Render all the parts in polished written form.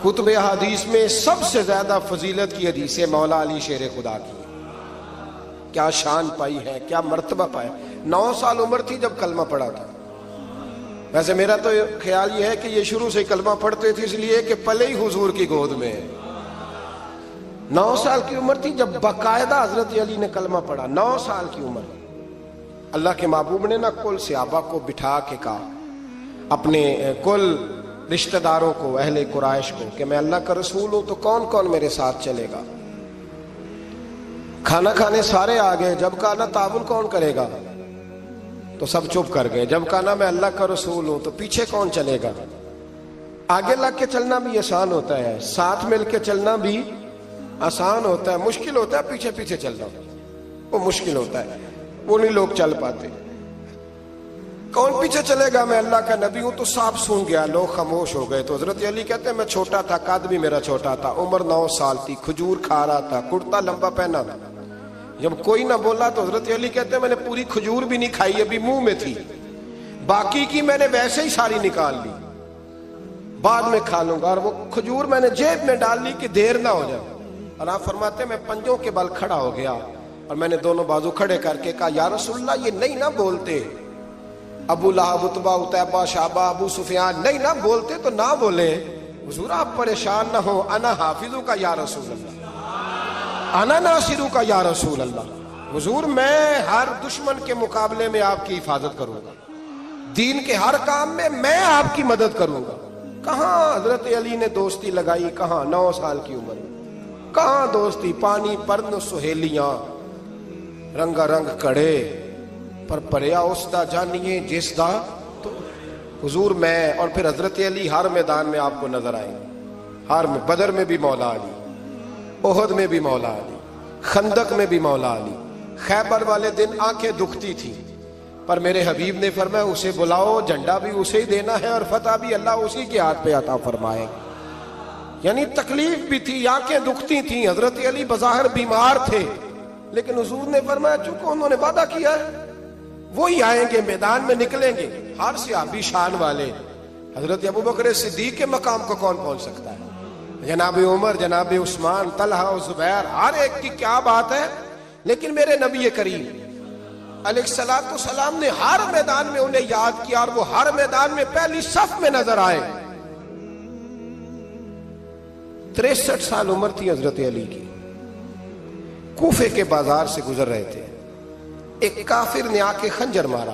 کتب حدیث میں سب سے زیادہ فضیلت کی حدیث ہے مولا علی شیر خدا کی. کیا شان پائی ہے، کیا مرتبہ پایا. 9 سال عمر تھی جب کلمہ پڑھا تھا. ویسے میرا تو خیال یہ ہے کہ یہ شروع سے کلمہ پڑھتے تھے اس لیے کہ پلے ہی حضور کی گود میں. 9 سال کی عمر تھی جب باقاعدہ حضرت علی نے کلمہ پڑھا. 9 سال کی عمر. اللہ کے محبوب نے کل صحابہ کو بٹھا کے کہا، اپنے کل رشتہ داروں کو، اہل قریش کو، کہ میں اللہ کا رسول ہوں تو کون کون میرے ساتھ چلے گا. کھانا کھانے سارے آ گئے. جب کہا نا تعاون کون کرے گا تو سب چپ کر گئے. جب کہا نا میں اللہ کا رسول ہوں تو پیچھے کون چلے گا. آگے لگ کے چلنا بھی آسان ہوتا ہے، ساتھ مل کے چلنا بھی آسان ہوتا ہے. مشکل ہوتا ہے پیچھے پیچھے چلنا، وہ مشکل ہوتا ہے، وہ نہیں لوگ چل پاتے. کون پیچھے چلے گا، میں اللہ کا نبی ہوں. تو سانپ سون گیا، لوگ خاموش ہو گئے. تو حضرت علی کہتے ہیں میں چھوٹا تھا، قد بھی میرا چھوٹا تھا، عمر 9 سال تھی، کھجور کھا رہا تھا، کرتا لمبا پہنا تھا. جب کوئی نہ بولا تو حضرت علی کہتے ہیں میں نے پوری کھجور بھی نہیں کھائی، ابھی منہ میں تھی، باقی کی میں نے ویسے ہی ساری نکال لی، بعد میں کھا لوں گا. اور وہ کھجور میں نے جیب میں ڈال لی کہ دیر نہ ہو جائے. اور آپ فرماتے ہیں میں پنجوں کے بل کھڑا ہو گیا اور میں نے دونوں بازو کھڑے کر کے کہا یا رسول اللہ یہ نہیں نہ بولتے. ابو لہب، عتبہ، عتیبہ، شعبہ، ابو سفیان نہیں نہ بولتے تو نہ بولے. حضور آپ پریشان نہ ہو، انا حافظو کا یا رسول اللہ، انا ناصرو کا یا رسول اللہ. حضور میں ہر دشمن کے مقابلے میں آپ کی حفاظت کروں گا، دین کے ہر کام میں میں آپ کی مدد کروں گا. کہاں حضرت علی نے دوستی لگائی، کہاں 9 سال کی عمر میں کہاں دوستی. پانی پرن سہیلیاں رنگا رنگ کڑے پر پریا اس دا جانیے جس دا. تو حضور میں اور پھر حضرت علی ہر میدان میں آپ کو نظر آئیں گے. ہر میں، بدر میں بھی مولا علی، احد میں بھی مولا علی، خندق میں بھی مولا علی. خیبر والے دن آنکھیں دکھتی تھی پر میرے حبیب نے فرمایا اسے بلاؤ، جھنڈا بھی اسے ہی دینا ہے اور فتح بھی اللہ اسی کے ہاتھ پہ عطا فرمائے. یعنی تکلیف بھی تھی، آنکھیں دکھتی تھیں. حضرت علی بظاہر بیمار تھے لیکن حضور نے فرمایا چونکہ انہوں نے وعدہ کیا ہے وہی آئیں گے، میدان میں نکلیں گے. ہر صحابی شان والے. حضرت ابوبکر صدیق کے مقام کو کون پہنچ سکتا ہے؟ جناب عمر، جناب عثمان، طلحہ و زبیر، ہر ایک کی کیا بات ہے. لیکن میرے نبی کریم علیہ الصلوۃ والسلام نے ہر میدان میں انہیں یاد کیا اور وہ ہر میدان میں پہلی صف میں نظر آئے. 63 سال عمر تھی حضرت علی کی. کوفے کے بازار سے گزر رہے تھے، ایک کافر نے آ کے خنجر مارا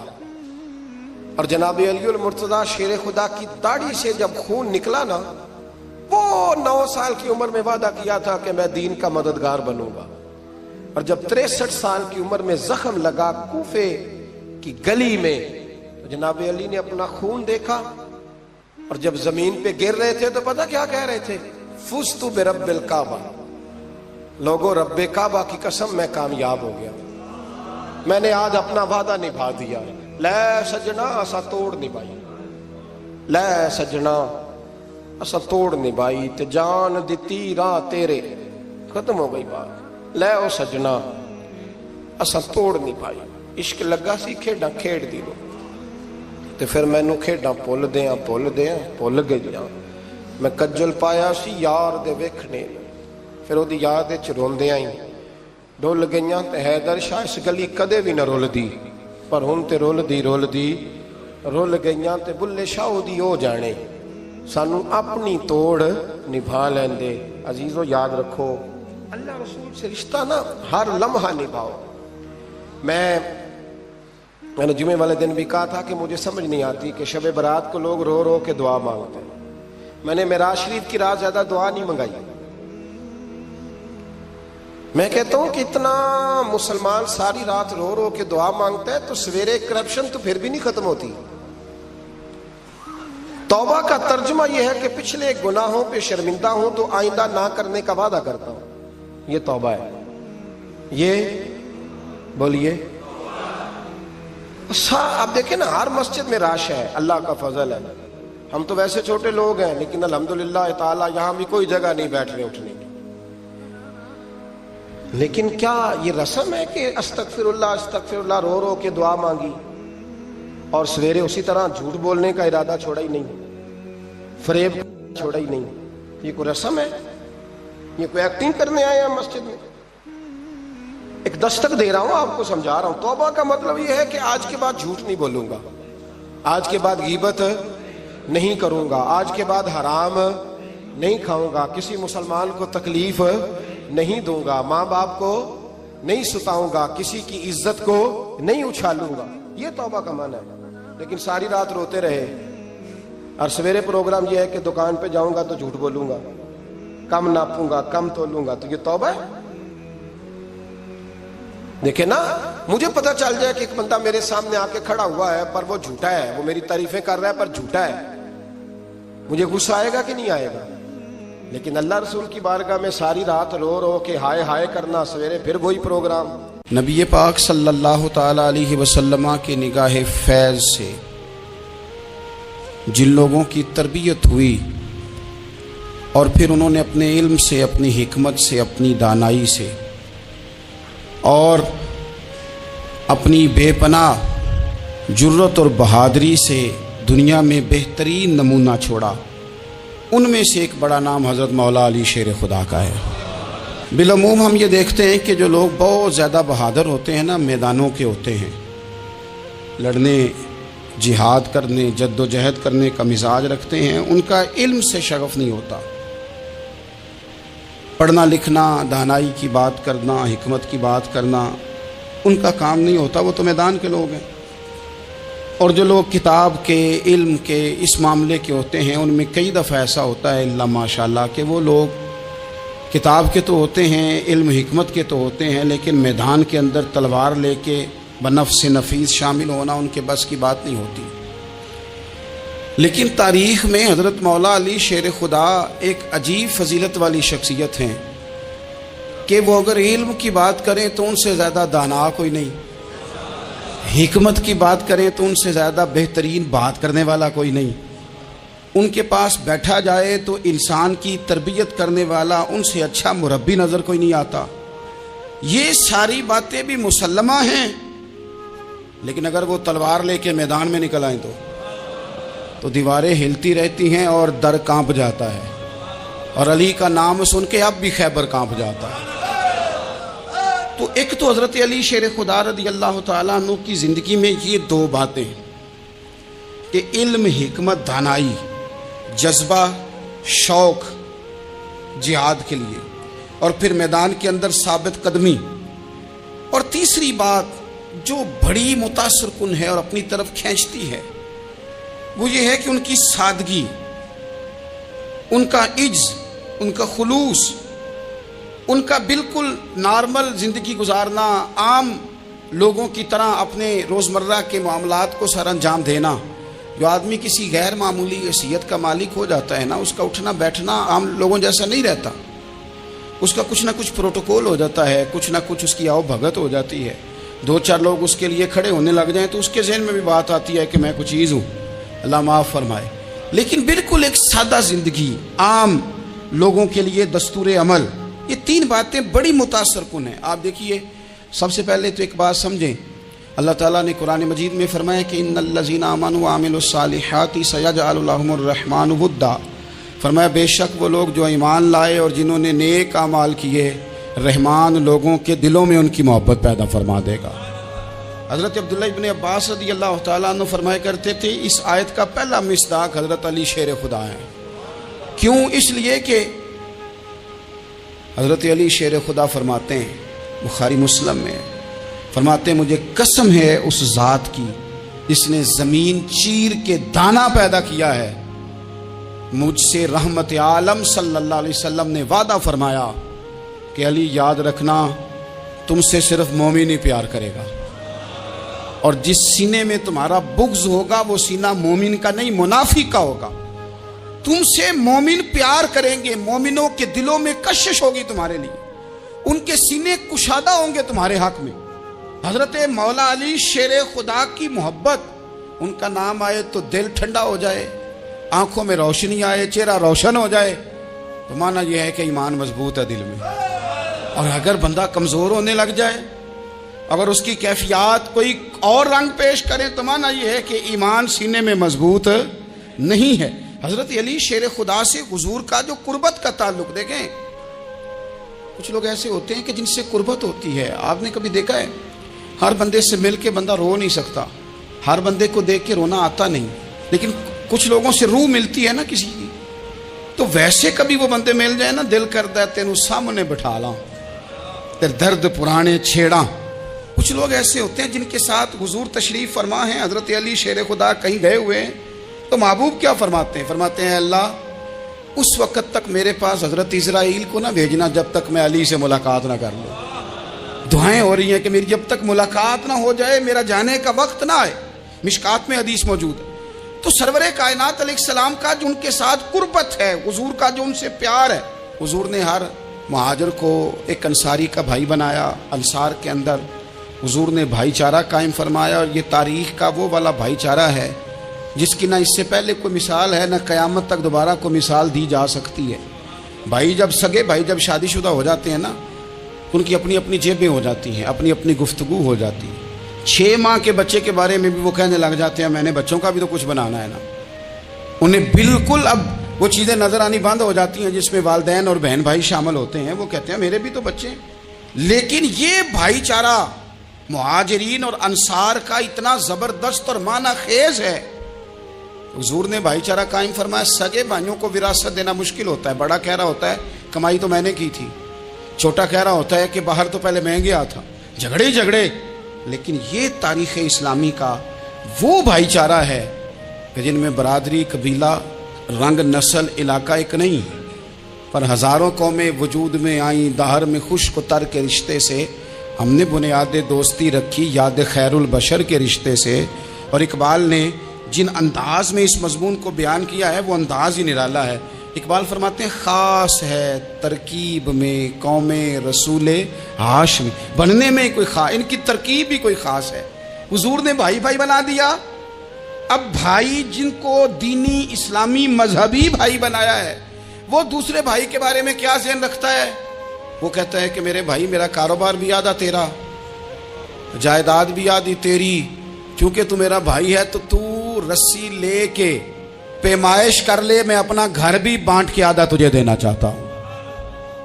اور جناب علی المرتضیٰ شیر خدا کی داڑھی سے جب خون نکلا نا، وہ 9 سال کی عمر میں وعدہ کیا تھا کہ میں دین کا مددگار بنوں گا. اور جب 63 سال کی عمر میں زخم لگا کوفے کی گلی میں تو جناب علی نے اپنا خون دیکھا اور جب زمین پہ گر رہے تھے تو پتہ کیا کہہ رہے تھے؟ فزت برب الکعبہ. لوگوں رب کعبہ کی قسم میں کامیاب ہو گیا، میں نے آج اپنا وعدہ نبھا دیا. لے سجنا اسا توڑ نبھائی، لے سجنا اسا توڑ نبھائی تے جان دتی راہ تیرے. ختم ہو گئی بات. لے او سجنا اسا توڑ نبھائی. عشق لگا سی کھیڈاں کھیڑ دی لو تے پھر مینوں کھیڈاں بھول دیاں بھول گئیاں. میں کجل پایا سی یار دے ویکھنے، پھر وہ دی یاد وچ روندیاں ہی ڈول گئیاں. تے حیدر شاہ اس گلی کدے بھی نہ رول دی پر ہن تے رول گئیاں. تے بلے شاہ دی او جانے سانو اپنی توڑ نبھا لیندے. عزیزو یاد رکھو اللہ رسول سے رشتہ نا ہر لمحہ نبھاؤ. میں نے جمعے والے دن بھی کہا تھا کہ مجھے سمجھ نہیں آتی کہ شب برات کو لوگ رو رو کے دعا مانگتے ہیں. میں نے معراج شریف کی رات زیادہ دعا نہیں منگائی. میں کہتا ہوں کہ اتنا مسلمان ساری رات رو رو کے دعا مانگتا ہے تو سویرے کرپشن تو پھر بھی نہیں ختم ہوتی. توبہ کا ترجمہ یہ ہے کہ پچھلے گناہوں پہ شرمندہ ہوں تو آئندہ نہ کرنے کا وعدہ کرتا ہوں. یہ توبہ ہے. یہ بولیے. آپ دیکھیں نا ہر مسجد میں رش ہے، اللہ کا فضل ہے. ہم تو ویسے چھوٹے لوگ ہیں لیکن الحمدللہ تعالیٰ یہاں بھی کوئی جگہ نہیں بیٹھنے اٹھنے کی. لیکن کیا یہ رسم ہے کہ استغفر اللہ رو رو کے دعا مانگی اور سویرے اسی طرح جھوٹ بولنے کا ارادہ چھوڑا ہی نہیں، فریب چھوڑا ہی نہیں؟ یہ کوئی رسم ہے؟ یہ کوئی ایکٹنگ کرنے آئے ہیں مسجد میں؟ ایک دستک دے رہا ہوں، آپ کو سمجھا رہا ہوں. توبہ کا مطلب یہ ہے کہ آج کے بعد جھوٹ نہیں بولوں گا، آج کے بعد غیبت نہیں کروں گا، آج کے بعد حرام نہیں کھاؤں گا، کسی مسلمان کو تکلیف نہیں دوں گا، ماں باپ کو نہیں ستاؤں گا، کسی کی عزت کو نہیں اچھالوں گا. یہ توبہ کا معنی ہے. لیکن ساری رات روتے رہے اور سویرے پروگرام یہ ہے کہ دکان پہ جاؤں گا تو جھوٹ بولوں گا، کم ناپوں گا، کم تولوں گا، تو یہ توبہ ہے؟ دیکھیں نا، مجھے پتہ چل جائے کہ ایک بندہ میرے سامنے آ کے کھڑا ہوا ہے پر وہ جھوٹا ہے، وہ میری تعریفیں کر رہا ہے پر جھوٹا ہے، مجھے غصہ آئے گا کہ نہیں آئے گا؟ لیکن اللہ رسول کی بارگاہ میں ساری رات رو رو کے ہائے ہائے کرنا، سویرے پھر وہی پروگرام. نبی پاک صلی اللہ تعالی علیہ وسلم کی نگاہ فیض سے جن لوگوں کی تربیت ہوئی اور پھر انہوں نے اپنے علم سے، اپنی حکمت سے، اپنی دانائی سے اور اپنی بے پناہ جرت اور بہادری سے دنیا میں بہترین نمونہ چھوڑا، ان میں سے ایک بڑا نام حضرت مولا علی شیر خدا کا ہے. بالعموم ہم یہ دیکھتے ہیں کہ جو لوگ بہت زیادہ بہادر ہوتے ہیں نا، میدانوں کے ہوتے ہیں، لڑنے، جہاد کرنے، جد و جہد کرنے کا مزاج رکھتے ہیں، ان کا علم سے شغف نہیں ہوتا. پڑھنا لکھنا، دانائی کی بات کرنا، حکمت کی بات کرنا ان کا کام نہیں ہوتا، وہ تو میدان کے لوگ ہیں. اور جو لوگ کتاب کے، علم کے، اس معاملے کے ہوتے ہیں، ان میں کئی دفعہ ایسا ہوتا ہے اللہ ماشاءاللہ کہ وہ لوگ کتاب کے تو ہوتے ہیں، علم حکمت کے تو ہوتے ہیں، لیکن میدان کے اندر تلوار لے کے بنفس نفیس شامل ہونا ان کے بس کی بات نہیں ہوتی. لیکن تاریخ میں حضرت مولا علی شیر خدا ایک عجیب فضیلت والی شخصیت ہیں کہ وہ اگر علم کی بات کریں تو ان سے زیادہ دانا کوئی نہیں، حکمت کی بات کریں تو ان سے زیادہ بہترین بات کرنے والا کوئی نہیں، ان کے پاس بیٹھا جائے تو انسان کی تربیت کرنے والا ان سے اچھا مربی نظر کوئی نہیں آتا. یہ ساری باتیں بھی مسلمہ ہیں، لیکن اگر وہ تلوار لے کے میدان میں نکل آئیں تو دیواریں ہلتی رہتی ہیں اور در کانپ جاتا ہے، اور علی کا نام سن کے اب بھی خیبر کانپ جاتا ہے. تو ایک تو حضرت علی شیر خدا رضی اللہ تعالیٰ عنہ کی زندگی میں یہ دو باتیں کہ علم، حکمت، دانائی، جذبہ، شوق جہاد کے لیے، اور پھر میدان کے اندر ثابت قدمی. اور تیسری بات جو بڑی متاثر کن ہے اور اپنی طرف کھینچتی ہے وہ یہ ہے کہ ان کی سادگی، ان کا عجز، ان کا خلوص، ان کا بالکل نارمل زندگی گزارنا، عام لوگوں کی طرح اپنے روزمرہ کے معاملات کو سر انجام دینا. جو آدمی کسی غیر معمولی حیثیت کا مالک ہو جاتا ہے نا، اس کا اٹھنا بیٹھنا عام لوگوں جیسا نہیں رہتا، اس کا کچھ نہ کچھ پروٹوکول ہو جاتا ہے، کچھ نہ کچھ اس کی آؤ بھگت ہو جاتی ہے. دو چار لوگ اس کے لیے کھڑے ہونے لگ جائیں تو اس کے ذہن میں بھی بات آتی ہے کہ میں کچھ چیز ہوں، اللہ معاف فرمائے. لیکن بالکل ایک سادہ زندگی، عام لوگوں کے لیے دستور عمل، یہ تین باتیں بڑی متاثر کن ہیں. آپ دیکھیے، سب سے پہلے تو ایک بات سمجھیں، اللہ تعالیٰ نے قرآن مجید میں فرمایا کہ ان الذین آمنوا وعملوا الصالحات سیجعل لهم الرحمن ودا. فرمایا بے شک وہ لوگ جو ایمان لائے اور جنہوں نے نیک اعمال کیے، رحمان لوگوں کے دلوں میں ان کی محبت پیدا فرما دے گا. حضرت عبداللہ ابن عباس رضی اللہ تعالیٰ عنہ فرمایا کرتے تھے اس آیت کا پہلا مصداق حضرت علی شیر خدا ہے. کیوں؟ اس لیے کہ حضرت علی شیر خدا فرماتے ہیں، بخاری مسلم میں فرماتے ہیں، مجھے قسم ہے اس ذات کی جس نے زمین چیر کے دانہ پیدا کیا ہے، مجھ سے رحمت عالم صلی اللہ علیہ وسلم نے وعدہ فرمایا کہ علی یاد رکھنا تم سے صرف مومن ہی پیار کرے گا، اور جس سینے میں تمہارا بغض ہوگا وہ سینہ مومن کا نہیں منافق کا ہوگا. تم سے مومن پیار کریں گے، مومنوں کے دلوں میں کشش ہوگی تمہارے لیے، ان کے سینے کشادہ ہوں گے تمہارے حق میں. حضرت مولا علی شیر خدا کی محبت، ان کا نام آئے تو دل ٹھنڈا ہو جائے، آنکھوں میں روشنی آئے، چہرہ روشن ہو جائے، تو معنی یہ ہے کہ ایمان مضبوط ہے دل میں. اور اگر بندہ کمزور ہونے لگ جائے، اگر اس کی کیفیات کوئی اور رنگ پیش کرے، تو معنی یہ ہے کہ ایمان سینے میں مضبوط نہیں ہے. حضرت علی شیر خدا سے حضور کا جو قربت کا تعلق دیکھیں، کچھ لوگ ایسے ہوتے ہیں کہ جن سے قربت ہوتی ہے. آپ نے کبھی دیکھا ہے ہر بندے سے مل کے بندہ رو نہیں سکتا، ہر بندے کو دیکھ کے رونا آتا نہیں، لیکن کچھ لوگوں سے روح ملتی ہے نا کسی کی، تو ویسے کبھی وہ بندے مل جائے نا دل کرتا ہے تینوں سامنے بٹھا لاں تیرے درد پرانے چھیڑاں. کچھ لوگ ایسے ہوتے ہیں جن کے ساتھ حضور تشریف فرما ہیں. حضرت علی شیر خدا کہیں گئے ہوئے ہیں تو محبوب کیا فرماتے ہیں؟ فرماتے ہیں اللہ اس وقت تک میرے پاس حضرت اسرائیل کو نہ بھیجنا جب تک میں علی سے ملاقات نہ کر لوں. دعائیں ہو رہی ہیں کہ میری جب تک ملاقات نہ ہو جائے میرا جانے کا وقت نہ آئے. مشکات میں حدیث موجود ہے. تو سرور کائنات علیہ السلام کا جو ان کے ساتھ قربت ہے، حضور کا جو ان سے پیار ہے، حضور نے ہر مہاجر کو ایک انصاری کا بھائی بنایا. انصار کے اندر حضور نے بھائی چارہ قائم فرمایا، اور یہ تاریخ کا وہ والا بھائی چارہ ہے جس کی نہ اس سے پہلے کوئی مثال ہے، نہ قیامت تک دوبارہ کوئی مثال دی جا سکتی ہے. بھائی جب سگے بھائی جب شادی شدہ ہو جاتے ہیں نا، ان کی اپنی اپنی جیبیں ہو جاتی ہیں، اپنی اپنی گفتگو ہو جاتی ہے. 6 ماہ کے بچے کے بارے میں بھی وہ کہنے لگ جاتے ہیں میں نے بچوں کا بھی تو کچھ بنانا ہے نا. انہیں بالکل اب وہ چیزیں نظر آنی بند ہو جاتی ہیں جس میں والدین اور بہن بھائی شامل ہوتے ہیں. وہ کہتے ہیں میرے بھی تو بچے ہیں. لیکن یہ بھائی چارہ مہاجرین اور انصار کا اتنا زبردست اور معنی خیز ہے. حضور نے بھائی چارہ قائم فرمایا. سگے بھائیوں کو وراثت دینا مشکل ہوتا ہے. بڑا کہہ رہا ہوتا ہے کمائی تو میں نے کی تھی، چھوٹا کہہ رہا ہوتا ہے کہ باہر تو پہلے میں گیا تھا. جھگڑے. لیکن یہ تاریخ اسلامی کا وہ بھائی چارہ ہے کہ جن میں برادری، قبیلہ، رنگ، نسل، علاقہ ایک نہیں، پر ہزاروں قومیں وجود میں آئیں. دہر میں خشک و تر کے رشتے سے ہم نے بنیاد دوستی رکھی، یاد خیر البشر کے رشتے سے. اور اقبال نے جن انداز میں اس مضمون کو بیان کیا ہے وہ انداز ہی نرالا ہے. اقبال فرماتے ہیں خاص ہے ترکیب میں قوم رسول ہاشمی. بننے میں کوئی ان کی ترکیب بھی کوئی خاص ہے. حضور نے بھائی بھائی بنا دیا. اب بھائی جن کو دینی اسلامی مذہبی بھائی بنایا ہے وہ دوسرے بھائی کے بارے میں کیا ذہن رکھتا ہے؟ وہ کہتا ہے کہ میرے بھائی میرا کاروبار بھی آدھا تیرا، جائیداد بھی آدھی تیری، کیونکہ تو میرا بھائی ہے تو تو رسی لے کے پیمائش کر لے، میں اپنا گھر بھی بانٹ کے آدھا تجھے دینا چاہتا ہوں.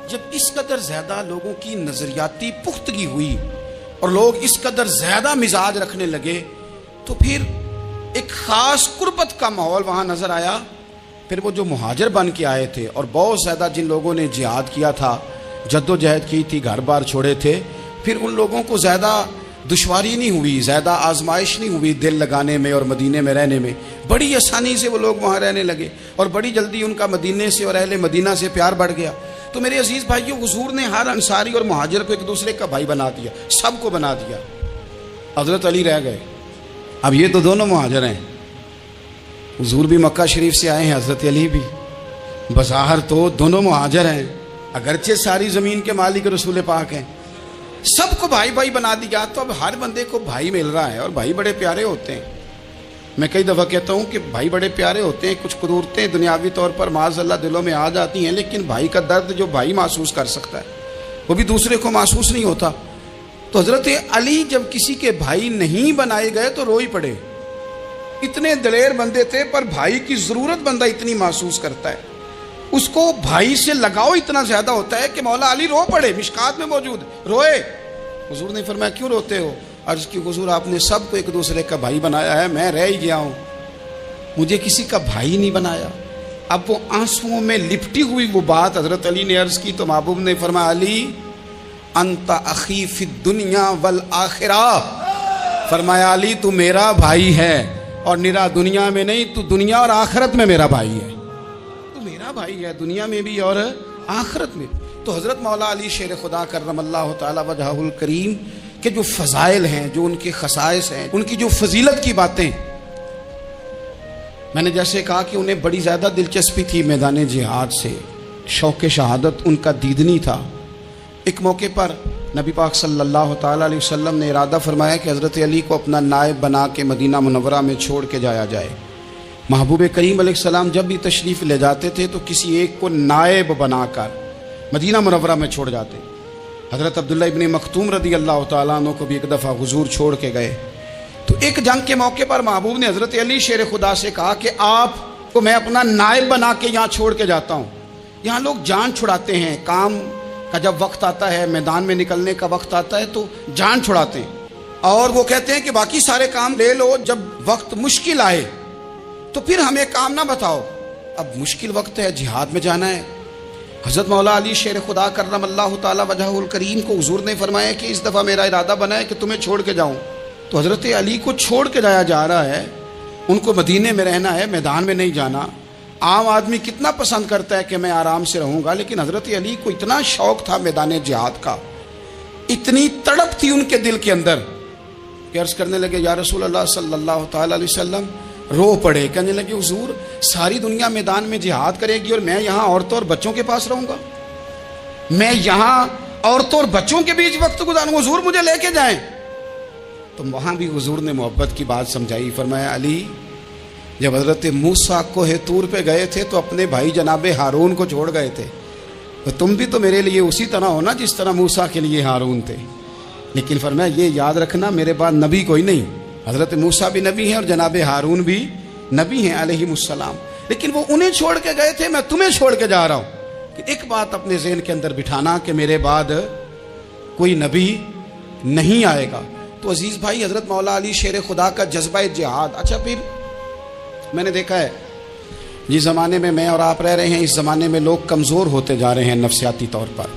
جب اس قدر زیادہ لوگوں کی نظریاتی پختگی ہوئی اور لوگ اس قدر زیادہ مزاج رکھنے لگے تو پھر ایک خاص قربت کا ماحول وہاں نظر آیا. پھر وہ جو مہاجر بن کے آئے تھے اور بہت زیادہ جن لوگوں نے جہاد کیا تھا، جد و جہد کی تھی، گھر بار چھوڑے تھے، پھر ان لوگوں کو زیادہ دشواری نہیں ہوئی، زیادہ آزمائش نہیں ہوئی دل لگانے میں اور مدینے میں رہنے میں. بڑی آسانی سے وہ لوگ وہاں رہنے لگے اور بڑی جلدی ان کا مدینے سے اور اہل مدینہ سے پیار بڑھ گیا. تو میرے عزیز بھائیو، حضور نے ہر انصاری اور مہاجر کو ایک دوسرے کا بھائی بنا دیا، سب کو بنا دیا. حضرت علی رہ گئے. اب یہ تو دونوں مہاجر ہیں. حضور بھی مکہ شریف سے آئے ہیں، حضرت علی بھی. بظاہر تو دونوں مہاجر ہیں، اگرچہ ساری زمین کے مالک رسول پاک ہیں. سب کو بھائی بھائی بنا دیا. تو اب ہر بندے کو بھائی مل رہا ہے اور بھائی بڑے پیارے ہوتے ہیں. میں کئی دفعہ کہتا ہوں کہ بھائی بڑے پیارے ہوتے ہیں. کچھ قدورتیں دنیاوی طور پر معاذ اللہ دلوں میں آ جاتی ہیں، لیکن بھائی کا درد جو بھائی محسوس کر سکتا ہے وہ بھی دوسرے کو محسوس نہیں ہوتا. تو حضرت علی جب کسی کے بھائی نہیں بنائے گئے تو رو ہی پڑے. اتنے دلیر بندے تھے پر بھائی کی ضرورت بندہ اتنی محسوس کرتا ہے، اس کو بھائی سے لگاؤ اتنا زیادہ ہوتا ہے کہ مولا علی رو پڑے. مشکات میں موجود روئے. حضور نے فرمایا کیوں روتے ہو؟ عرض کی حضور آپ نے سب کو ایک دوسرے کا بھائی بنایا ہے، میں رہ ہی گیا ہوں، مجھے کسی کا بھائی نہیں بنایا. اب وہ آنسوؤں میں لپٹی ہوئی وہ بات حضرت علی نے عرض کی تو محبوب نے فرمایا علی انت اخی فی الدنیا والآخرہ. فرمایا علی تو میرا بھائی ہے اور نرا دنیا میں نہیں، تو دنیا اور آخرت میں میرا بھائی ہے. تو میرا بھائی ہے دنیا میں بھی اور آخرت میں. تو حضرت مولا علی شیر خدا کرم اللہ تعالی وجہہ الکریم کے جو فضائل ہیں، جو ان کے خصائص ہیں، ان کی جو فضیلت کی باتیں، میں نے جیسے کہا کہ انہیں بڑی زیادہ دلچسپی تھی میدان جہاد سے، شوق شہادت ان کا دیدنی تھا. ایک موقع پر نبی پاک صلی اللہ تعالی علیہ وسلم نے ارادہ فرمایا کہ حضرت علی کو اپنا نائب بنا کے مدینہ منورہ میں چھوڑ کے جایا جائے. محبوب کریم علیہ السلام جب بھی تشریف لے جاتے تھے تو کسی ایک کو نائب بنا کر مدینہ منورہ میں چھوڑ جاتے. حضرت عبداللہ ابن مختوم رضی اللہ تعالیٰ عنہ کو بھی ایک دفعہ حضور چھوڑ کے گئے. تو ایک جنگ کے موقع پر محبوب نے حضرت علی شیر خدا سے کہا کہ آپ کو میں اپنا نائب بنا کے یہاں چھوڑ کے جاتا ہوں. یہاں لوگ جان چھڑاتے ہیں. کام کا جب وقت آتا ہے, میدان میں نکلنے کا وقت آتا ہے تو جان چھڑاتے ہیں, اور وہ کہتے ہیں کہ باقی سارے کام لے لو, جب وقت مشکل آئے تو پھر ہمیں کام نہ بتاؤ. اب مشکل وقت ہے, جہاد میں جانا ہے. حضرت مولا علی شیر خدا کرم اللہ تعالی وجہہ الکریم کو حضور نے فرمایا کہ اس دفعہ میرا ارادہ بنا ہے کہ تمہیں چھوڑ کے جاؤں. تو حضرت علی کو چھوڑ کے جایا جا رہا ہے, ان کو مدینے میں رہنا ہے, میدان میں نہیں جانا. عام آدمی کتنا پسند کرتا ہے کہ میں آرام سے رہوں گا, لیکن حضرت علی کو اتنا شوق تھا میدان جہاد کا, اتنی تڑپ تھی ان کے دل کے اندر کہ عرض کرنے لگے یا رسول اللہ صلی اللہ تعالی علیہ وسلم, رو پڑے, کہنے لگے حضور ساری دنیا میدان میں جہاد کرے گی اور میں یہاں عورتوں اور بچوں کے پاس رہوں گا, میں یہاں عورتوں اور بچوں کے بیچ وقت گزاروں, حضور مجھے لے کے جائیں. تو وہاں بھی حضور نے محبت کی بات سمجھائی. فرمایا علی, جب حضرت موسیٰ کوہ طور پہ گئے تھے تو اپنے بھائی جناب ہارون کو چھوڑ گئے تھے, تو تم بھی تو میرے لیے اسی طرح ہو نا جس طرح موسیٰ کے لیے ہارون تھے. لیکن فرمایا یہ یاد رکھنا میرے بعد نبی کوئی نہیں, حضرت موسیٰ بھی نبی ہیں اور جناب ہارون بھی نبی ہیں علیہم السلام, لیکن وہ انہیں چھوڑ کے گئے تھے, میں تمہیں چھوڑ کے جا رہا ہوں. کہ ایک بات اپنے ذہن کے اندر بٹھانا کہ میرے بعد کوئی نبی نہیں آئے گا. تو عزیز بھائی, حضرت مولا علی شیر خدا کا جذبہ جہاد. اچھا, پھر میں نے دیکھا ہے جس زمانے میں میں اور آپ رہ رہے ہیں, اس زمانے میں لوگ کمزور ہوتے جا رہے ہیں نفسیاتی طور پر.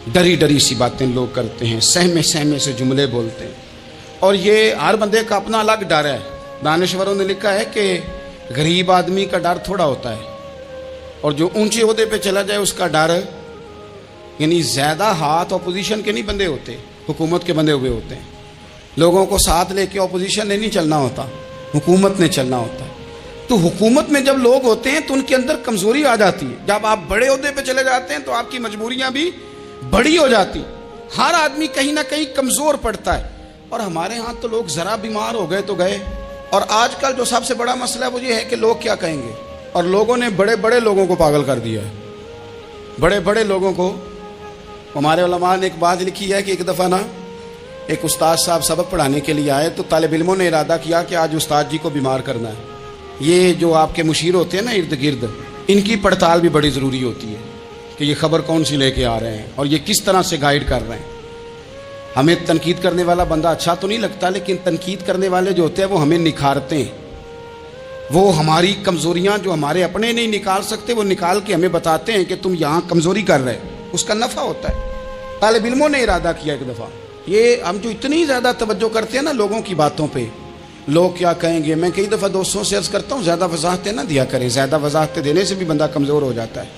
ڈری ڈری سی باتیں لوگ کرتے ہیں, سہمے سہمے سے جملے بولتے ہیں, اور یہ ہر بندے کا اپنا الگ ڈر ہے. دانشوروں نے لکھا ہے کہ غریب آدمی کا ڈر تھوڑا ہوتا ہے, اور جو اونچے عہدے پہ چلا جائے اس کا ڈر, یعنی زیادہ ہاتھ اپوزیشن کے نہیں بندے ہوتے, حکومت کے بندے ہوئے ہوتے ہیں. لوگوں کو ساتھ لے کے اپوزیشن نے نہیں چلنا ہوتا, حکومت نے چلنا ہوتا ہے. تو حکومت میں جب لوگ ہوتے ہیں تو ان کے اندر کمزوری آ جاتی ہے. جب آپ بڑے عہدے پہ چلے جاتے ہیں تو آپ کی مجبوریاں بھی بڑی ہو جاتی. ہر آدمی کہیں نہ کہیں کمزور پڑتا ہے. اور ہمارے ہاں تو لوگ ذرا بیمار ہو گئے تو گئے. اور آج کل جو سب سے بڑا مسئلہ ہے وہ یہ ہے کہ لوگ کیا کہیں گے, اور لوگوں نے بڑے بڑے لوگوں کو پاگل کر دیا ہے. بڑے بڑے لوگوں کو. ہمارے علماء نے ایک بات لکھی ہے کہ ایک دفعہ نا ایک استاد صاحب سبق پڑھانے کے لیے آئے, تو طالب علموں نے ارادہ کیا کہ آج استاد جی کو بیمار کرنا ہے. یہ جو آپ کے مشیر ہوتے ہیں نا ارد گرد, ان کی پڑتال بھی بڑی ضروری ہوتی ہے کہ یہ خبر کون سی لے کے آ رہے ہیں اور یہ کس طرح سے گائیڈ کر رہے ہیں. ہمیں تنقید کرنے والا بندہ اچھا تو نہیں لگتا, لیکن تنقید کرنے والے جو ہوتے ہیں وہ ہمیں نکھارتے ہیں. وہ ہماری کمزوریاں جو ہمارے اپنے نہیں نکال سکتے وہ نکال کے ہمیں بتاتے ہیں کہ تم یہاں کمزوری کر رہے, اس کا نفع ہوتا ہے. طالب علموں نے ارادہ کیا ایک دفعہ, یہ ہم جو اتنی زیادہ توجہ کرتے ہیں نا لوگوں کی باتوں پہ, لوگ کیا کہیں گے. میں کئی دفعہ دوستوں سے عرض کرتا ہوں زیادہ وضاحتیں نہ دیا کریں, زیادہ وضاحتیں دینے سے بھی بندہ کمزور ہو جاتا ہے.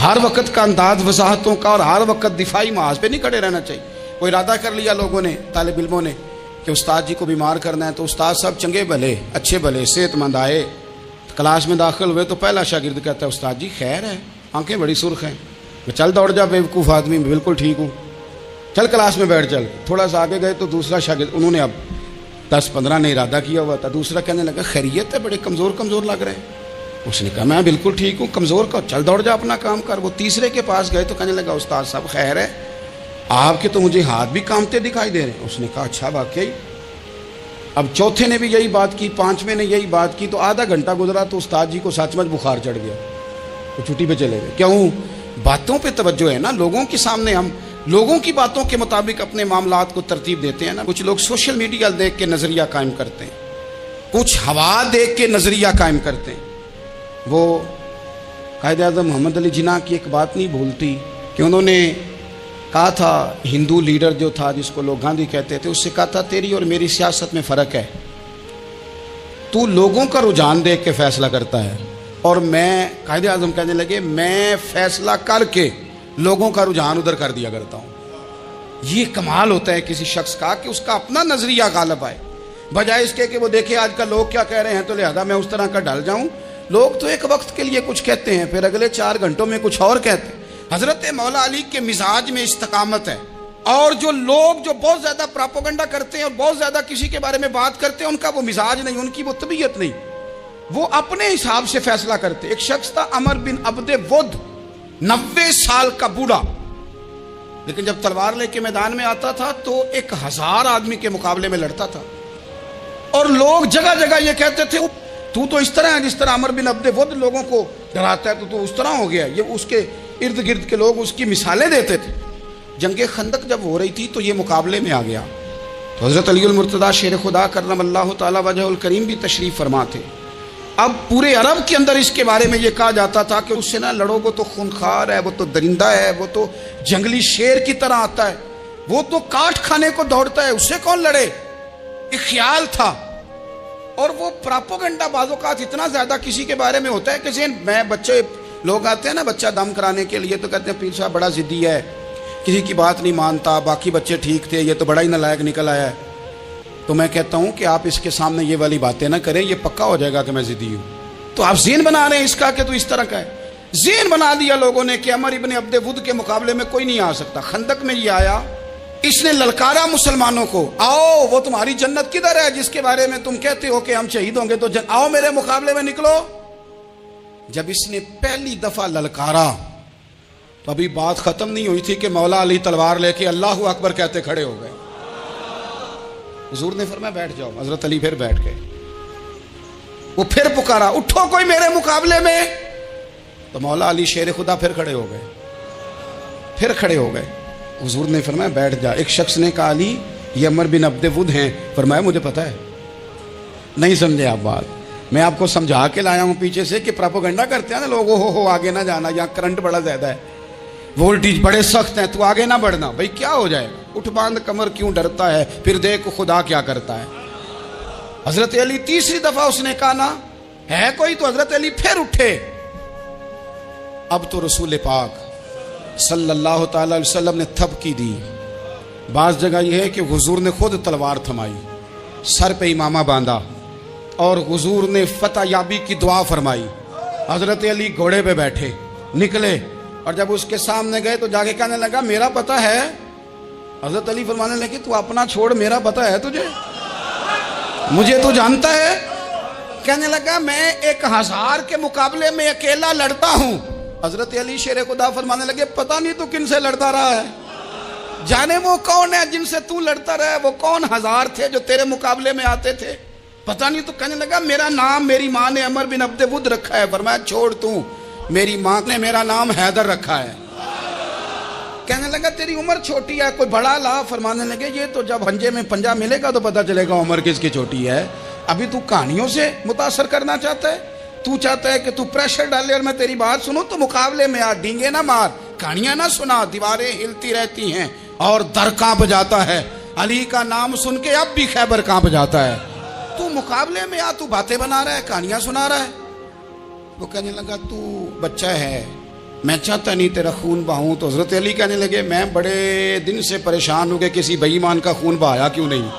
ہر وقت کا انداز وضاحتوں کا اور ہر وقت دفاعی محاذ پہ نہیں کھڑے رہنا چاہیے. وہ ارادہ کر لیا لوگوں نے, طالب علموں نے, کہ استاد جی کو بیمار کرنا ہے. تو استاد صاحب چنگے بھلے, اچھے بھلے, صحت مند آئے, کلاس میں داخل ہوئے تو پہلا شاگرد کہتا ہے استاد جی خیر ہے, آنکھیں بڑی سرخ ہیں. چل دوڑ جا بیوقوف آدمی, بالکل ٹھیک ہوں, چل کلاس میں بیٹھ چل. تھوڑا سا آگے گئے تو دوسرا شاگرد, انہوں نے اب 10-15 نے ارادہ کیا ہوا تھا, دوسرا کہنے لگا خیریت ہے, بڑے کمزور کمزور لگ رہے ہیں. اس نے کہا میں بالکل ٹھیک ہوں, کمزور کا, چل دوڑ جا اپنا کام کر. وہ تیسرے کے پاس گئے تو کہنے لگا استاد صاحب خیر ہے, آپ کے تو مجھے ہاتھ بھی کامتے دکھائی دے رہے ہیں. اس نے کہا اچھا واقعی. اب چوتھے نے بھی یہی بات کی, پانچویں نے یہی بات کی. تو آدھا گھنٹہ گزرا تو استاد جی کو سچ مچ بخار چڑھ گیا, تو چھٹی پہ چلے گئے. کیوں؟ باتوں پہ توجہ ہے نا, لوگوں کے سامنے ہم لوگوں کی باتوں کے مطابق اپنے معاملات کو ترتیب دیتے ہیں نا. کچھ لوگ سوشل میڈیا دیکھ کے نظریہ قائم کرتے ہیں, کچھ ہوا دیکھ کے نظریہ قائم کرتے ہیں. وہ قائد اعظم محمد علی جناح کی ایک بات نہیں بھولتی کہ انہوں نے کہا تھا, ہندو لیڈر جو تھا جس کو لوگ گاندھی کہتے تھے, اس سے کہا تھا تیری اور میری سیاست میں فرق ہے, تو لوگوں کا رجحان دیکھ کے فیصلہ کرتا ہے, اور میں, قائد اعظم کہنے لگے, میں فیصلہ کر کے لوگوں کا رجحان ادھر کر دیا کرتا ہوں. یہ کمال ہوتا ہے کسی شخص کا کہ اس کا اپنا نظریہ غالب آئے, بجائے اس کے کہ وہ دیکھے آج کل لوگ کیا کہہ رہے ہیں تو لہذا میں اس طرح کا ڈال جاؤں. لوگ تو ایک وقت کے لیے کچھ کہتے ہیں, پھر اگلے 4 گھنٹوں میں کچھ اور کہتے ہیں. حضرت مولا علی کے مزاج میں استقامت ہے. اور جو لوگ جو بہت زیادہ پراپوگنڈا کرتے ہیں اور بہت زیادہ کسی کے بارے میں بات کرتے ہیں, ان کا وہ مزاج نہیں, ان کی وہ طبیعت نہیں, وہ اپنے حساب سے فیصلہ کرتے. ایک شخص تھا عمر بن عبد ود, 90 سال کا بوڑھا, لیکن جب تلوار لے کے میدان میں آتا تھا تو 1000 آدمی کے مقابلے میں لڑتا تھا. اور لوگ جگہ جگہ یہ کہتے تھے تو اس طرح ہے جس طرح عمر بن عبد ود لوگوں کو ڈراتا ہے تو اس طرح ہو گیا. یہ اس کے ارد گرد کے لوگ اس کی مثالیں دیتے تھے. جنگ خندق جب ہو رہی تھی تو یہ مقابلے میں آ گیا. تو حضرت علی المرتضیٰ شیر خدا کرم اللہ تعالیٰ وجہ الکریم بھی تشریف فرما تھے. اب پورے عرب کے اندر اس کے بارے میں یہ کہا جاتا تھا کہ اس سے نہ لڑو، وہ تو خونخوار ہے، وہ تو درندہ ہے، وہ تو جنگلی شیر کی طرح آتا ہے، وہ تو کاٹ کھانے کو دوڑتا ہے، اس سے کون لڑے. ایک خیال تھا. اور وہ پراپوگنڈا بعض اوقات اتنا زیادہ کسی کے بارے میں ہوتا ہے کہ ذہن میں بچے لوگ آتے ہیں نا بچہ دم کرانے کے لیے تو کہتے ہیں پیر صاحب بڑا ضدی ہے، کسی کی بات نہیں مانتا، باقی بچے ٹھیک تھے، یہ تو بڑا ہی نالائق نکل آیا ہے. تو میں کہتا ہوں کہ آپ اس کے سامنے یہ والی باتیں نہ کریں، یہ پکا ہو جائے گا کہ میں ضدی ہوں. تو آپ ذہن بنا رہے ہیں اس کا کہ تو اس طرح کا ہے. ذہن بنا دیا لوگوں نے کہ عمر ابن عبد ود کے مقابلے میں کوئی نہیں آ سکتا. خندق میں یہ آیا، اس نے للکارا مسلمانوں کو، آؤ وہ تمہاری جنت کدھر ہے جس کے بارے میں تم کہتے ہو کہ ہم شہید ہوں گے، تو آؤ میرے مقابلے میں نکلو. جب اس نے پہلی دفعہ للکارا تو ابھی بات ختم نہیں ہوئی تھی کہ مولا علی تلوار لے کے اللہ اکبر کہتے کھڑے ہو گئے. حضور نے فرمایا بیٹھ جاؤ. حضرت علی پھر بیٹھ گئے. وہ پھر پکارا اٹھو کوئی میرے مقابلے میں، تو مولا علی شیر خدا پھر کھڑے ہو گئے. پھر کھڑے ہو گئے. حضور نے فرمایا بیٹھ جا. ایک شخص نے کہا علی یہ عمر بن عبد ود ہیں. فرمایا مجھے پتا ہے. نہیں سمجھے آپ بات، میں آپ کو سمجھا کے لایا ہوں پیچھے سے کہ پراپوگنڈا کرتے ہیں نا لوگ، ہو آگے نہ جانا، یہاں کرنٹ بڑا زیادہ ہے، وولٹیج بڑے سخت ہیں، تو آگے نہ بڑھنا. بھائی کیا ہو جائے گا، اٹھ باندھ کمر کیوں ڈرتا ہے، پھر دیکھ خدا کیا کرتا ہے. حضرت علی تیسری دفعہ اس نے کہا نا ہے کوئی، تو حضرت علی پھر اٹھے. اب تو رسول پاک صلی اللہ تعالی علیہ وسلم نے تھپکی دی. بعض جگہ یہ ہے کہ حضور نے خود تلوار تھمائی، سر پہ امامہ باندھا اور حضور نے فتح یابی کی دعا فرمائی. حضرت علی گھوڑے پہ بیٹھے نکلے اور جب اس کے سامنے گئے تو جا کے کہنے لگا میرا پتہ ہے. حضرت علی فرمانے لگے تو اپنا چھوڑ، میرا پتہ ہے تجھے، مجھے تو جانتا ہے. کہنے لگا میں 1000 کے مقابلے میں اکیلا لڑتا ہوں. حضرت علی شیر خدا فرمانے لگے پتہ نہیں تو کن سے لڑتا رہا ہے، جانے وہ کون ہے جن سے تو لڑتا رہا ہے، وہ کون 1000 تھے جو تیرے مقابلے میں آتے تھے، پتہ نہیں. تو کہنے لگا میرا نام میری ماں نے عمر بن عبد ود رکھا ہے. فرمایا چھوڑ تو، میری ماں نے میرا نام حیدر رکھا ہے. کہنے لگا تیری عمر چھوٹی ہے، کوئی بڑا لا. فرمانے لگے یہ تو جب ہنجے میں پنجہ ملے گا تو پتہ چلے گا عمر کس کی چھوٹی ہے. ابھی تو کہانیوں سے متاثر کرنا چاہتا ہے، تو چاہتا ہے کہ تو پریشر ڈالے اور میں تیری بات سنوں. تو مقابلے میں آ، ڈینگے نہ مار، کہانیاں نہ سنا. دیواریں ہلتی رہتی ہیں اور در کانپ جاتا ہے. علی کا نام سن کے اب بھی خیبر کانپ جاتا ہے. تو مقابلے میں آ، تو باتیں بنا رہا ہے، کہانیاں سنا رہا ہے. وہ کہنے لگا تو بچہ ہے، میں چاہتا نہیں تیرا خون بہاؤں. تو حضرت علی کہنے لگے میں بڑے دن سے پریشان ہوں کہ کسی بے ایمان کا خون بہایا کیوں نہیں،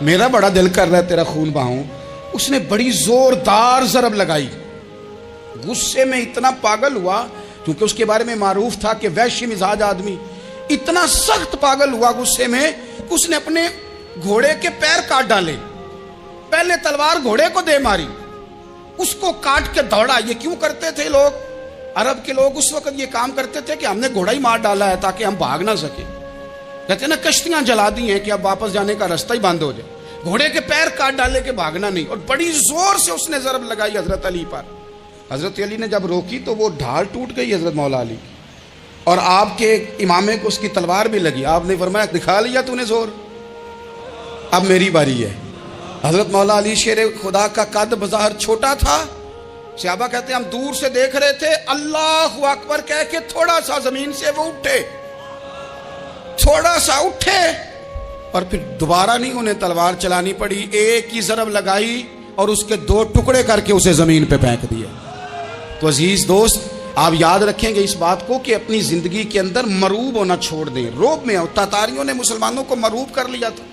میرا بڑا دل کر رہا ہے تیرا خون بہاؤں. اس نے بڑی زوردار ضرب لگائی. غصے میں اتنا پاگل ہوا کیونکہ اس کے بارے میں معروف تھا کہ وحشی مزاج آدمی. اتنا سخت پاگل ہوا غصے میں کہ اس نے اپنے گھوڑے کے پیر کاٹ ڈالے. پہلے تلوار گھوڑے کو دے ماری، اس کو کاٹ کے دوڑا. یہ کیوں کرتے تھے لوگ، عرب کے لوگ اس وقت یہ کام کرتے تھے کہ ہم نے گھوڑا ہی مار ڈالا ہے تاکہ ہم بھاگ نہ سکیں. کہتے ہیں نا کشتیاں جلا دی ہیں کہ اب واپس جانے کا راستہ ہی بند ہو جائے. گھوڑے کے پیر کاٹ ڈالے کہ بھاگنا نہیں. اور بڑی زور سے اس نے ضرب لگائی حضرت علی پر. حضرت علی نے جب روکی تو وہ ڈھال ٹوٹ گئی حضرت مولا علی کی، اور آپ کے امامے کو اس کی تلوار بھی لگی. آپ نے فرمایا دکھا لیا تو نے زور، اب میری باری ہے. حضرت مولا علی شیر خدا کا قد بظاہر چھوٹا تھا. صحابہ کہتے ہیں ہم دور سے دیکھ رہے تھے، اللہ اکبر کہہ کے تھوڑا سا زمین سے وہ اٹھے، تھوڑا سا اٹھے اور پھر دوبارہ نہیں انہیں تلوار چلانی پڑی. ایک ہی ضرب لگائی اور اس کے 2 ٹکڑے کر کے اسے زمین پہ پھینک دیا. تو عزیز دوست آپ یاد رکھیں گے اس بات کو کہ اپنی زندگی کے اندر مروب ہونا چھوڑ دیں. روب میں تاتاریوں نے مسلمانوں کو مروب کر لیا تھا،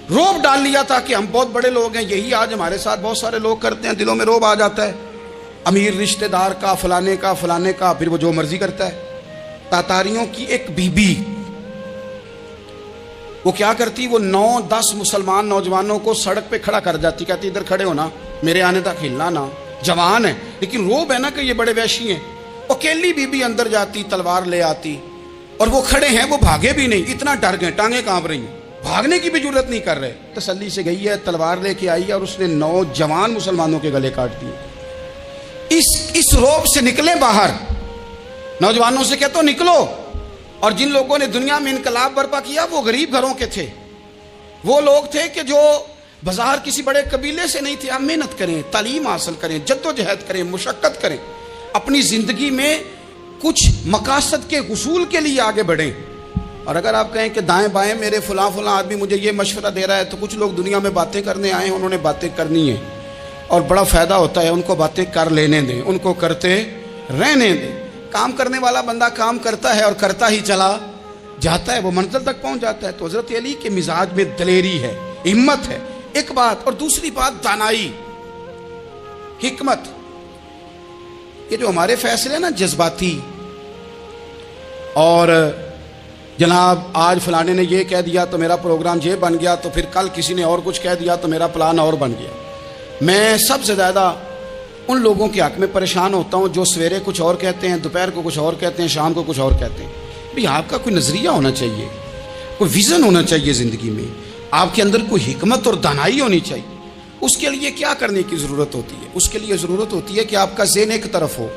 روب ڈال لیا تھا کہ ہم بہت بڑے لوگ ہیں. یہی آج ہمارے ساتھ بہت سارے لوگ کرتے ہیں. دلوں میں روب آ جاتا ہے، امیر رشتہ دار کا، فلانے کا، پھر وہ جو مرضی کرتا ہے. تاتاریوں کی ایک بی بی وہ کیا کرتی، وہ 9-10 مسلمان نوجوانوں کو سڑک پہ کھڑا کر جاتی، کہتی ادھر کھڑے ہونا، میرے آنے تک ہلنا نہ. جوان ہے لیکن روب ہے نا کہ یہ بڑے وحشی ہیں. اکیلی بی بی اندر جاتی، تلوار لے آتی، اور وہ کھڑے ہیں، وہ بھاگے بھی نہیں، اتنا ڈر گئے، ٹانگیں کانپ رہی ہیں. بھاگنے کی بھی جرت نہیں کر رہے. تسلی سے گئی ہے, تلوار لے کے آئی ہے اور اس نے نوجوان مسلمانوں کے گلے کاٹ دیے. اس روب سے نکلیں باہر. نوجوانوں سے کہتا ہوں نکلو. اور جن لوگوں نے دنیا میں انقلاب برپا کیا وہ غریب گھروں کے تھے. وہ لوگ تھے کہ جو بازار کسی بڑے قبیلے سے نہیں تھے. آپ محنت کریں, تعلیم حاصل کریں, جد و جہد کریں, مشقت کریں, اپنی زندگی میں کچھ مقاصد کے حصول کے لیے آگے بڑھیں. اور اگر آپ کہیں کہ دائیں بائیں میرے فلاں آدمی مجھے یہ مشورہ دے رہا ہے, تو کچھ لوگ دنیا میں باتیں کرنے آئے ہیں, انہوں نے باتیں کرنی ہیں اور بڑا فائدہ ہوتا ہے. ان کو باتیں کر لینے دیں, ان کو کرتے رہنے دیں. کام کرنے والا بندہ کام کرتا ہے اور کرتا ہی چلا جاتا ہے, وہ منزل تک پہنچ جاتا ہے. تو حضرت علی کے مزاج میں دلیری ہے, ہمت ہے, ایک بات. اور دوسری بات دانائی, حکمت. یہ جو ہمارے فیصلے ہیں نا جذباتی, اور جناب آج فلانے نے یہ کہہ دیا تو میرا پروگرام یہ بن گیا, تو پھر کل کسی نے اور کچھ کہہ دیا تو میرا پلان اور بن گیا. میں سب سے زیادہ ان لوگوں کے حق میں پریشان ہوتا ہوں جو سویرے کچھ اور کہتے ہیں, دوپہر کو کچھ اور کہتے ہیں, شام کو کچھ اور کہتے ہیں. بھئی آپ کا کوئی نظریہ ہونا چاہیے, کوئی ویژن ہونا چاہیے زندگی میں, آپ کے اندر کوئی حکمت اور دانائی ہونی چاہیے. اس کے لیے کیا کرنے کی ضرورت ہوتی ہے؟ اس کے لیے ضرورت ہوتی ہے کہ آپ کا ذہن ایک طرف ہو.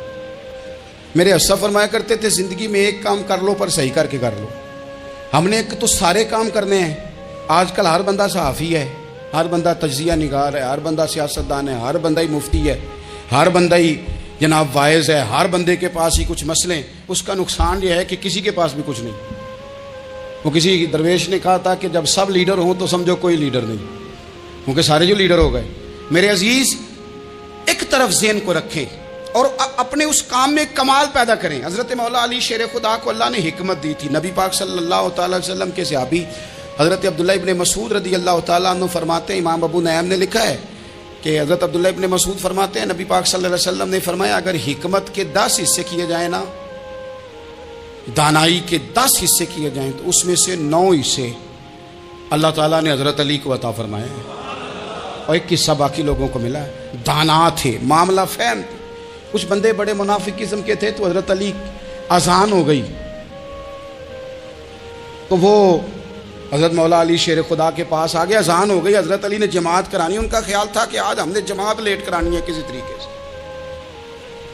میرے اسلاف فرمایا کرتے تھے زندگی میں ایک کام کر لو پر صحیح کر کے کر لو. ہم نے تو سارے کام کرنے ہیں. آج کل ہر بندہ صحافی ہے, ہر بندہ تجزیہ نگار ہے, ہر بندہ سیاستدان ہے, ہر بندہ ہی مفتی ہے, ہر بندہ ہی جناب واعظ ہے, ہر بندے کے پاس ہی کچھ مسئلے. اس کا نقصان یہ ہے کہ کسی کے پاس بھی کچھ نہیں. وہ کسی درویش نے کہا تھا کہ جب سب لیڈر ہوں تو سمجھو کوئی لیڈر نہیں, کیونکہ سارے جو لیڈر ہو گئے. میرے عزیز ایک طرف ذہن کو رکھیں اور اپنے اس کام میں کمال پیدا کریں. حضرت مولا علی شیر خدا کو اللہ نے حکمت دی تھی. نبی پاک صلی اللہ تعالی وسلم کے صحابی حضرت عبداللہ ابن مسعود رضی اللہ تعالیٰ عنہ فرماتے ہیں, امام ابو نعیم نے لکھا ہے کہ حضرت عبداللہ ابن مسعود فرماتے ہیں نبی پاک صلی اللہ علیہ وسلم نے فرمایا اگر حکمت کے 10 حصے کیے جائیں نا, دانائی کے 10 حصے کیے جائیں, تو اس میں سے 9 حصے اللہ تعالیٰ نے حضرت علی کو عطا فرمائے ہیں اور 1 حصہ باقی لوگوں کو ملا ہے. دانا تھے, معاملہ فہم تھے. کچھ بندے بڑے منافق قسم کے تھے, تو حضرت علی اذان ہو گئی تو وہ حضرت مولا علی شیر خدا کے پاس آ گئے. اذان ہو گئی, حضرت علی نے جماعت کرانی. ان کا خیال تھا کہ آج ہم نے جماعت لیٹ کرانی ہے کسی طریقے سے.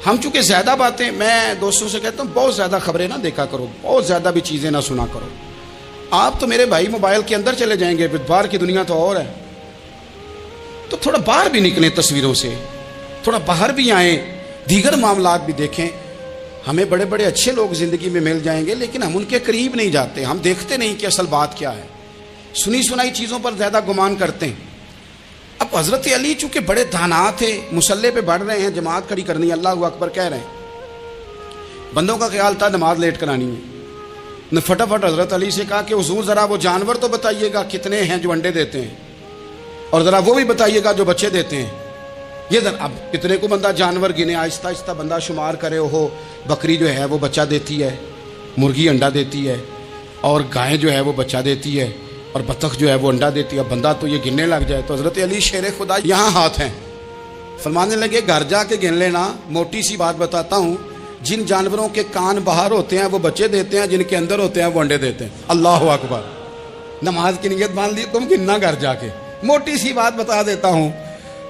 ہم چونکہ زیادہ باتیں, میں دوستوں سے کہتا ہوں بہت زیادہ خبریں نہ دیکھا کرو, بہت زیادہ بھی چیزیں نہ سنا کرو. آپ تو میرے بھائی موبائل کے اندر چلے جائیں گے, باہر کی دنیا تو اور ہے. تو تھوڑا باہر بھی نکلیں تصویروں سے, تھوڑا باہر بھی آئیں, دیگر معاملات بھی دیکھیں. ہمیں بڑے بڑے اچھے لوگ زندگی میں مل جائیں گے, لیکن ہم ان کے قریب نہیں جاتے. ہم دیکھتے نہیں کہ اصل بات کیا ہے, سنی سنائی چیزوں پر زیادہ گمان کرتے ہیں. اب حضرت علی چونکہ بڑے دانا تھے, مسلح پہ بڑھ رہے ہیں, جماعت کھڑی کرنی, اللہ اکبر کہہ رہے ہیں. بندوں کا خیال تھا نماز لیٹ کرانی ہے. نے فٹافٹ حضرت علی سے کہا کہ حضور ذرا وہ جانور تو بتائیے گا کتنے ہیں جو انڈے دیتے ہیں, اور ذرا وہ بھی بتائیے گا جو بچے دیتے ہیں. یہ ذرا اب کتنے کو بندہ جانور گنے, آہستہ آہستہ بندہ شمار کرے. ہو بکری جو ہے وہ بچہ دیتی ہے, مرغی انڈا دیتی ہے, اور گائے جو ہے وہ بچہ دیتی ہے, اور بطخ جو ہے وہ انڈا دیتی ہے. بندہ تو یہ گننے لگ جائے. تو حضرت علی شیر خدا یہاں ہاتھ ہیں, فرمانے لگے گھر جا کے گن لینا. موٹی سی بات بتاتا ہوں, جن جانوروں کے کان باہر ہوتے ہیں وہ بچے دیتے ہیں, جن کے اندر ہوتے ہیں وہ انڈے دیتے ہیں. اللہ اکبر. نماز کی نیت مان لی تم, گننا گھر جا کے. موٹی سی بات بتا دیتا ہوں.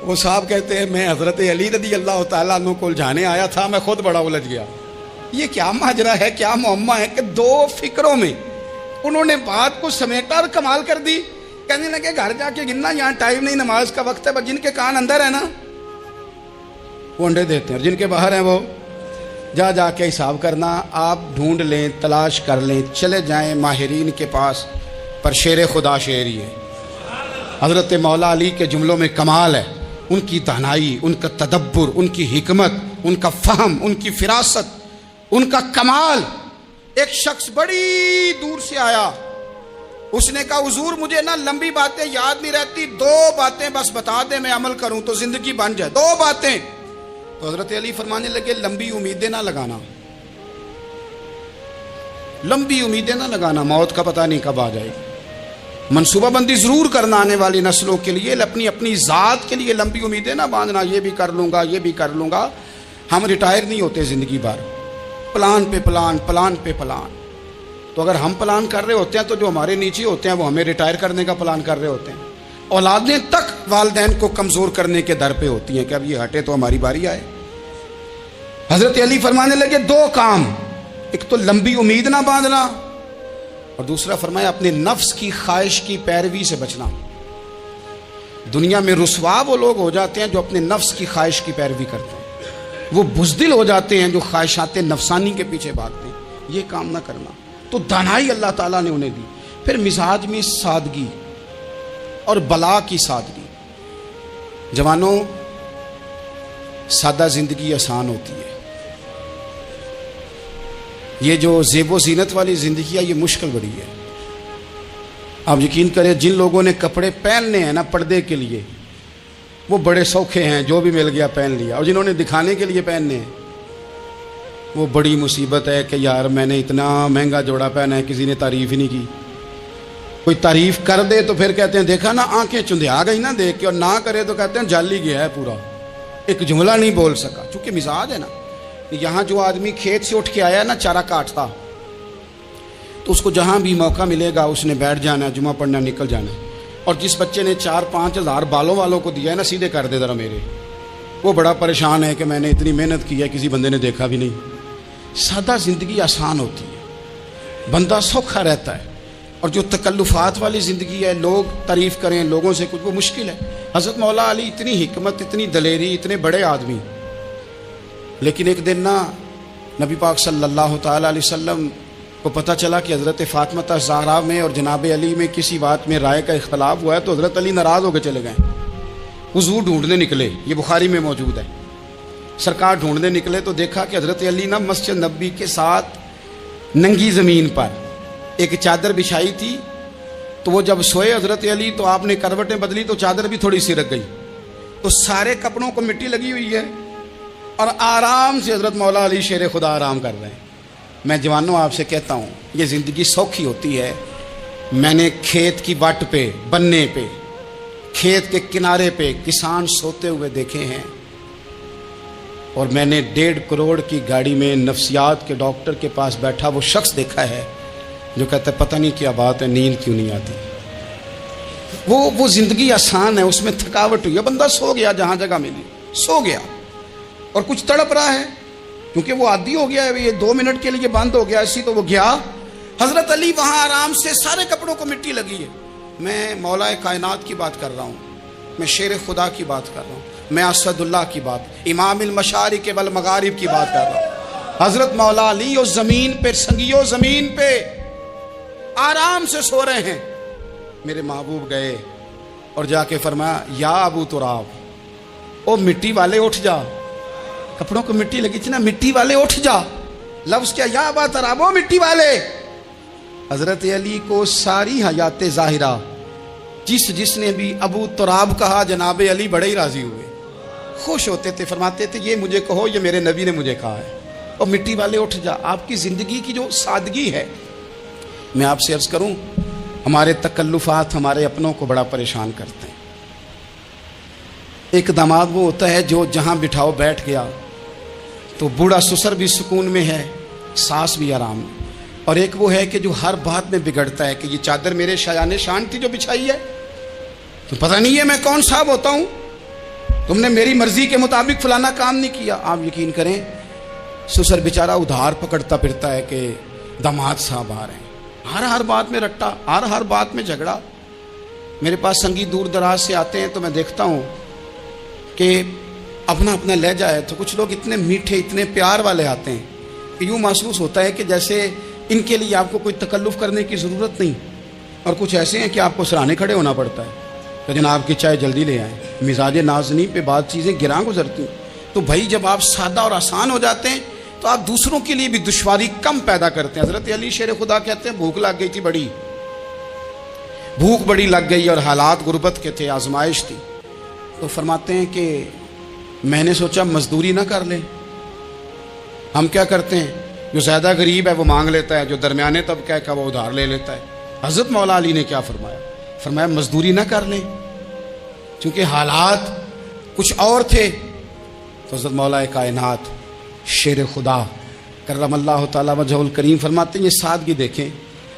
وہ صاحب کہتے ہیں میں حضرت علی رضی اللہ تعالیٰ عنہ کو الجھانے آیا تھا, میں خود بڑا الجھ گیا. یہ کیا ماجرا ہے, کیا معمہ ہے کہ 2 فکروں میں انہوں نے بات کو سمیٹا اور کمال کر دی. کہنے لگے گھر جا کے گننا, یہاں ٹائم نہیں, نماز کا وقت ہے. بس جن کے کان اندر ہے نا وہ انڈے دیتے ہیں, اور جن کے باہر ہیں وہ جا جا کے حساب کرنا. آپ ڈھونڈ لیں, تلاش کر لیں, چلے جائیں ماہرین کے پاس, پر شیر خدا شعر ہی ہے. حضرت مولا علی کے جملوں میں کمال ہے, ان کی دانائی, ان کا تدبر, ان کی حکمت, ان کا فہم, ان کی فراست, ان کا کمال. ایک شخص بڑی دور سے آیا, اس نے کہا حضور مجھے نا لمبی باتیں یاد نہیں رہتی, 2 باتیں بس بتا دیں میں عمل کروں تو زندگی بن جائے, 2 باتیں. تو حضرت علی فرمانے لگے لمبی امیدیں نہ لگانا, لمبی امیدیں نہ لگانا, موت کا پتہ نہیں کب آ جائے گی. منصوبہ بندی ضرور کرنا آنے والی نسلوں کے لیے, اپنی ذات کے لیے لمبی امیدیں نہ باندھنا, یہ بھی کر لوں گا, یہ بھی کر لوں گا. ہم ریٹائر نہیں ہوتے زندگی بھر, پلان پہ پلان, پلان پہ پلان. تو اگر ہم پلان کر رہے ہوتے ہیں تو جو ہمارے نیچے ہوتے ہیں وہ ہمیں ریٹائر کرنے کا پلان کر رہے ہوتے ہیں. اولادیں تک والدین کو کمزور کرنے کے در پہ ہوتی ہیں کہ اب یہ ہٹے تو ہماری باری آئے. حضرت علی فرمانے لگے 2 کام، ایک تو لمبی امید نہ باندھنا، اور دوسرا فرمایا اپنے نفس کی خواہش کی پیروی سے بچنا. دنیا میں رسوا وہ لوگ ہو جاتے ہیں جو اپنے نفس کی خواہش کی پیروی کرتے ہیں، وہ بزدل ہو جاتے ہیں جو خواہشات نفسانی کے پیچھے بھاگتے ہیں. یہ کام نہ کرنا. تو دانائی اللہ تعالیٰ نے انہیں دی. پھر مزاج میں سادگی اور بلا کی سادگی. جوانوں، سادہ زندگی آسان ہوتی ہے. یہ جو زیب و زینت والی زندگی ہے یہ مشکل بڑی ہے. آپ یقین کریں جن لوگوں نے کپڑے پہننے ہیں نا پردے کے لیے وہ بڑے سوکھے ہیں، جو بھی مل گیا پہن لیا، اور جنہوں نے دکھانے کے لیے پہننے ہیں وہ بڑی مصیبت ہے کہ یار میں نے اتنا مہنگا جوڑا پہنا ہے کسی نے تعریف ہی نہیں کی. کوئی تعریف کر دے تو پھر کہتے ہیں دیکھا نا آنکھیں چندھیا گئی نا دیکھ کے، اور نہ کرے تو کہتے ہیں جال ہی گیا ہے پورا، ایک جملہ نہیں بول سکا. چونکہ مزاج ہے نا. یہاں جو آدمی کھیت سے اٹھ کے آیا نا چارہ کاٹتا، تو اس کو جہاں بھی موقع ملے گا اس نے بیٹھ جانا ہے، جمعہ پڑھنا، نکل جانا ہے. اور جس بچے نے 4-5 ہزار بالوں والوں کو دیا ہے نا سیدھے کر دے ذرا میرے، وہ بڑا پریشان ہے کہ میں نے اتنی محنت کی ہے کسی بندے نے دیکھا بھی نہیں. سادہ زندگی آسان ہوتی ہے، بندہ سوکھا رہتا ہے. اور جو تکلفات والی زندگی ہے، لوگ تعریف کریں، لوگوں سے کچھ، وہ مشکل ہے. حضرت مولا علی اتنی حکمت، اتنی دلیری، اتنے بڑے آدمی، لیکن ایک دن نا نبی پاک صلی اللہ تعالیٰ علیہ وسلم کو پتہ چلا کہ حضرت فاطمہ زہرا میں اور جناب علی میں کسی بات میں رائے کا اختلاف ہوا ہے. تو حضرت علی ناراض ہو کے چلے گئے، حضور ڈھونڈنے نکلے. یہ بخاری میں موجود ہے. سرکار ڈھونڈنے نکلے تو دیکھا کہ حضرت علی نا مسجد نبی کے ساتھ ننگی زمین پر ایک چادر بچھائی تھی. تو وہ جب سوئے حضرت علی تو آپ نے کروٹیں بدلی تو چادر بھی تھوڑی سی رک گئی. تو سارے کپڑوں کو مٹی لگی ہوئی ہے اور آرام سے حضرت مولا علی شیر خدا آرام کر رہے ہیں. میں جوانوں آپ سے کہتا ہوں یہ زندگی سوکھی ہوتی ہے. میں نے کھیت کی وٹ پہ، بننے پہ، کھیت کے کنارے پہ کسان سوتے ہوئے دیکھے ہیں، اور میں نے 1.5 کروڑ کی گاڑی میں نفسیات کے ڈاکٹر کے پاس بیٹھا وہ شخص دیکھا ہے جو کہتا ہے پتہ نہیں کیا بات ہے، نیند کیوں نہیں آتی. وہ زندگی آسان ہے، اس میں تھکاوٹ ہوئی ہے، بندہ سو گیا جہاں جگہ ملی، سو گیا اور کچھ تڑپ رہا ہے کیونکہ وہ عادی ہو گیا ہے. یہ 2 منٹ کے لیے بند ہو گیا اسی تو وہ گیا. حضرت علی وہاں آرام سے، سارے کپڑوں کو مٹی لگی ہے. میں مولا کائنات کی بات کر رہا ہوں، میں شیر خدا کی بات کر رہا ہوں، میں اسد اللہ کی بات، امام المشارق والمغارب کی بات کر رہا ہوں. حضرت مولا علی اور زمین پہ، سنگیو زمین پہ آرام سے سو رہے ہیں. میرے محبوب گئے اور جا کے فرمایا یا ابو تراب، او مٹی والے اٹھ جا. کپڑوں کو مٹی لگی تھی نا، مٹی والے اٹھ جا. لفظ کیا، یا ابا تراب، او مٹی والے. حضرت علی کو ساری حیات ظاہرہ جس نے بھی ابو تراب کہا جناب علی بڑے ہی راضی ہوئے، خوش ہوتے تھے، فرماتے تھے یہ مجھے کہو، یہ میرے نبی نے مجھے کہا ہے. اور مٹی والے اٹھ جا. آپ کی زندگی کی جو سادگی ہے، میں آپ سے عرض کروں ہمارے تکلفات ہمارے اپنوں کو بڑا پریشان کرتے ہیں. ایک داماد وہ ہوتا ہے جو جہاں بٹھاؤ بیٹھ گیا، تو بوڑھا سسر بھی سکون میں ہے، ساس بھی آرام میں. اور ایک وہ ہے کہ جو ہر بات میں بگڑتا ہے کہ یہ چادر میرے شایان شان تھی جو بچھائی ہے، تو پتہ نہیں ہے میں کون صاحب ہوتا ہوں، تم نے میری مرضی کے مطابق فلانا کام نہیں کیا. آپ یقین کریں سسر بیچارہ ادھار پکڑتا پھرتا ہے کہ داماد صاحب آ رہے ہیں، ہر بات میں رٹا، ہر بات میں جھگڑا. میرے پاس سنگی دور دراز سے آتے ہیں تو میں دیکھتا ہوں کہ اپنا اپنا لہجہ ہے. تو کچھ لوگ اتنے میٹھے، اتنے پیار والے آتے ہیں کہ یوں محسوس ہوتا ہے کہ جیسے ان کے لیے آپ کو کوئی تکلف کرنے کی ضرورت نہیں. اور کچھ ایسے ہیں کہ آپ کو سرانے کھڑے ہونا پڑتا ہے کہ جناب کی چائے جلدی لے آئیں. مزاج نازنی پہ بعض چیزیں گراں گزرتی ہیں. تو بھائی جب آپ سادہ اور آسان ہو جاتے ہیں تو آپ دوسروں کے لیے بھی دشواری کم پیدا کرتے ہیں. حضرت علی شیر خدا کہتے ہیں بھوک لگ گئی تھی، بھوک بڑی لگ گئی اور حالات غربت کے تھے، آزمائش تھی. تو فرماتے ہیں کہ میں نے سوچا مزدوری نہ کر لیں. ہم کیا کرتے ہیں، جو زیادہ غریب ہے وہ مانگ لیتا ہے، جو درمیانے طبقہ کا وہ ادھار لے لیتا ہے. حضرت مولا علی نے کیا فرمایا مزدوری نہ کر لیں چونکہ حالات کچھ اور تھے. تو حضرت مولا کائنات شیر خدا کرم اللہ تعالیٰ وجہ الکریم فرماتے ہیں یہ سادگی دیکھیں.